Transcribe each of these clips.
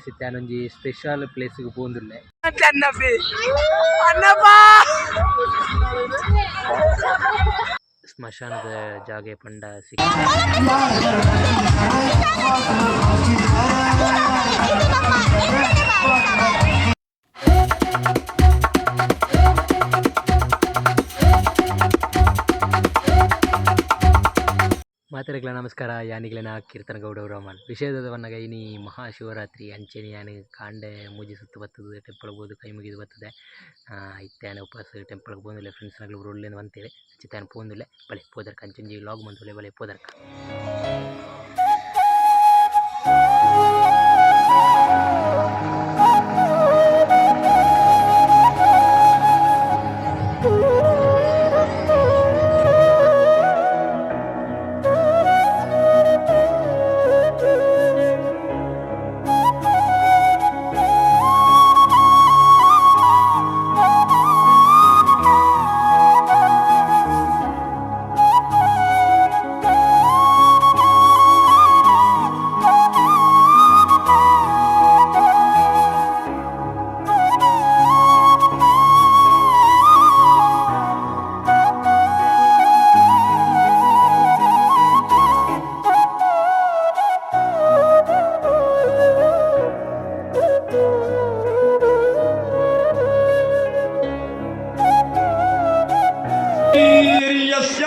ಸಿತ್ತಾನೊಂಜಿ special ಪ್ಲೇಸ್ಗೆ ಪೋಂದುಲ್ಲೆ ಸ್ಮಶಾನದ ಜಾಗೆ ಪಂಡ ಮಾತರೆಗಳ ನಮಸ್ಕಾರ ಯಾನಿಗಳೇನ ಕೀರ್ತನಗೌಡ ರಾಮನ್ ವಿಷಯದವನ್ನಾಗ ಇನಿ ಮಹಾಶಿವರಾತ್ರಿ ಅಂಚೆನಿ ಯಾನಿ ಕಾಂಡೆ ಮೂಜಿ ಸುತ್ತು ಬರ್ತದೆ ಟೆಂಪಲ್ಗೆ ಹೋದು ಕೈ ಮುಗಿದು ಬರ್ತದೆ ಇತ್ತಾನೆ ಉಪವಾಸ ಟೆಂಪಲ್ಗೆ ಬಂದಿಲ್ಲ ಫ್ರೆಂಡ್ಸ್ನಾಗ್ಲು ಒಳ್ಳೆದು ಅಂತೇಳಿ ಚಿತ್ತಾನ ಪೋಂದಿಲ್ಲ ಬಲೆ ಪೋದರ್ಕ ಅಂಚಂಜಿ ಲಾಗ್ ಬಂದುಲೆ ಬಲೆ ಪೋದರ್ಕ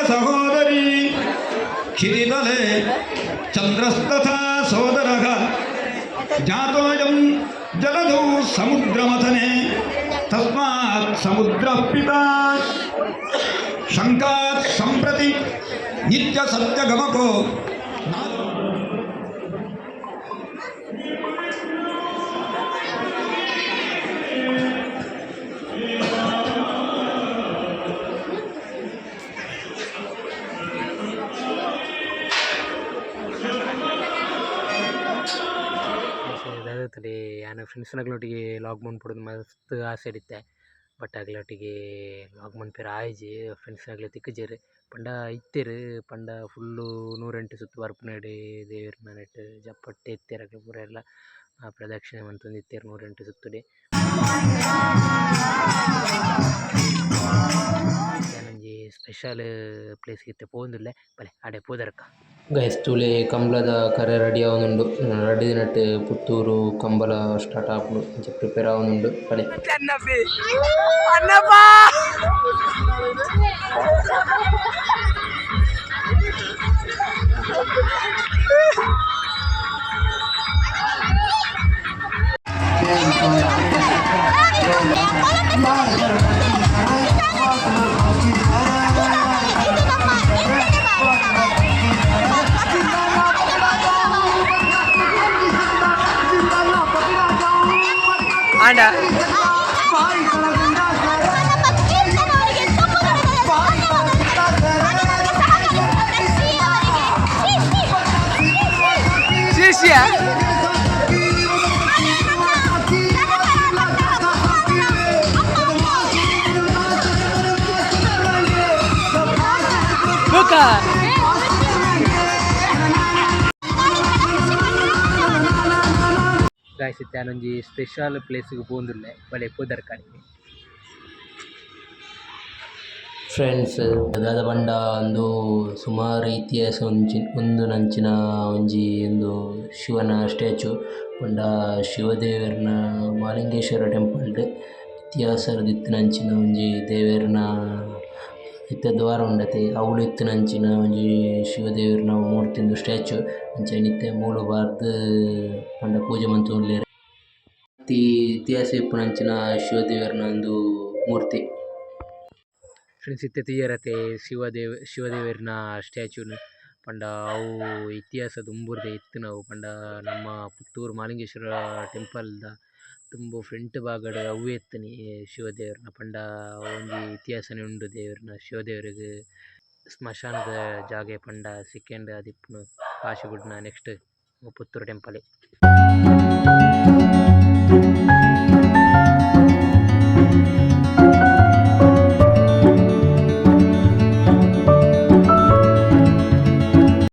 ಸಹೋದರಿ ಕ್ಷಿತಿತಲೆ ಚಂದ್ರಸ್ತಥಾ ಸೋದರಃ ಜಾತೋಯಂ ಜಲಧೌ ಸಮುದ್ರಮಥನೆ ತಸ್ಮಾತ್ ಸಮುದ್ರಃ ಪಿತಾ ಶಂಕಾತ್ ಸಂಪ್ರತಿ ನಿತ್ಯ ಸತ್ಯಗಮಕೋ ತಲೆ ಯಾನ ಫ್ರೆಂಡ್ಸ್ನಗ್ಲೊಟ್ಟಿಗೆ ಲಾಗ್ ಮಾಡ್ಬಿಡೋದು ಮಸ್ತ್ ಆಸೆ ಇಡುತ್ತೆ ಬಟ್ ಆಗ್ಲೊಟ್ಟಿಗೆ ಲಾಗ್ ಮನ್ಪೇರು ಆಯ್ಜಿ ಫ್ರೆಂಡ್ಸ್ನಾಗ್ಲೆ ತಿಕ್ಕಜೇರು ಪಂಡ ಇತ್ತೇರು ಪಂಡ ಫುಲ್ಲು 108 ಸುತ್ತು ಬರ್ಪುನಡಿ ದೇವ್ರನ್ನ ನೆಟ್ಟು ಜಪ್ಪಟ್ಟೆ ಇತ್ತೇರಾಗ್ಲ ಪೂರ ಎಲ್ಲ ಪ್ರದಕ್ಷಿಣೆ ಮಂತೊಂದು ಇತ್ತೇರು 108 ಸುತ್ತುಡೆ ನನಗೆ ಸ್ಪೆಷಲ್ ಪ್ಲೇಸ್ಗೆ ಇತ್ತೆ ಪೋಂದುಲ್ಲೆ ಬಲೆ ಆಡೆ ಪೋದರ್ಕ ಗೈಸ್ ತೂಲೆ ಕಂಬಳದ ಕರೆ ರೆಡಿ ಆವೊಂದುಂಡು ready nut Puttur Kambala start ಆಪುಂಡು ಇಂಚ ಪ್ರಿಪೇರ್ ಆವೊಂದುಂಡು ಬಲೆ ಆಂಡ ಶಿಷ್ಯ ಬುಕ್ಕ ಗಾಯ್ಸ್ ಇತ್ತಾನೊಂಜಿ ಸ್ಪೆಷಲ್ ಪ್ಲೇಸ್ಗೆ ಪೋಂದುಲ್ಲೆ ಬಲೆ ಪೋದರ್ಕಾಡಿಗೆ ಫ್ರೆಂಡ್ಸ್ ದಾದ ಪಂಡ ಒಂದು ಸುಮಾರು ಇತಿಹಾಸ ಒಂದು ನಂಚಿನ ಒಂಜಿ ಒಂದು ಶಿವನ ಸ್ಟ್ಯಾಚು ಪಂಡ ಶಿವದೇವರನ ಮಾಲಿಂಗೇಶ್ವರ ಟೆಂಪಲ್ಡ್ ಇತಿಹಾಸದ ಇತ್ತಿನಂಚಿನ ಒಂಜಿ ದೇವೆರ್ನ ಇತ್ತ ದ್ವಾರ ಉಂಡತೆ ಅವಳು ಇತ್ತಿನಂಚಿನ ಒಂಜಿ ಶಿವದೇವರನ ಮೂರ್ತಿಂದು ಸ್ಟ್ಯಾಚು ಅಂಚನೆ ಇತ್ತೆ ಮೂಲು ಬಾರ್ದು ಪಂಡ ಪೂಜೆ ಮಂತೊಂದುಲ್ಲೆರ್ ಇತಿಹಾಸ ಇಪ್ಪುನಂಚಿನ ಶಿವದೇವರನ ಒಂದು ಮೂರ್ತಿ ಫ್ರೆಂಡ್ಸ್ ಇತ್ತೆ ತೀಯರತೆ ಶಿವದೇವರನ ಸ್ಟ್ಯಾಚ್ಯೂನು ಪಂಡ ಅವು ಇತಿಹಾಸದ ಉಂಬುರ್ದೆ ಇತ್ತು ನಾವು ಪಂಡ ನಮ್ಮ ಪುತ್ತೂರು ಮಾಲಿಂಗೇಶ್ವರ ಟೆಂಪಲ್ದ ತುಂಬ ಫ್ರಂಟ್ ಬಾಗಡ್ ಅವ್ವೆ ಎತ್ತನಿ ಶಿವದೇವರನ ಪಂಡ ಒಂಜಿ ಇತಿಹಾಸನೆ ಉಂಡು ದೇವರನ ಶಿವದೇವರಿಗೆ ಸ್ಮಶಾನದ ಜಾಗೆ ಪಂಡ ಸಿಕ್ಕೆಂಡ್ ಆದಿಪ್ಪುನು ಕಾಶಿಗುಡ್ನ ನೆಕ್ಸ್ಟ್ ಪುತ್ತೂರು ಟೆಂಪಲ್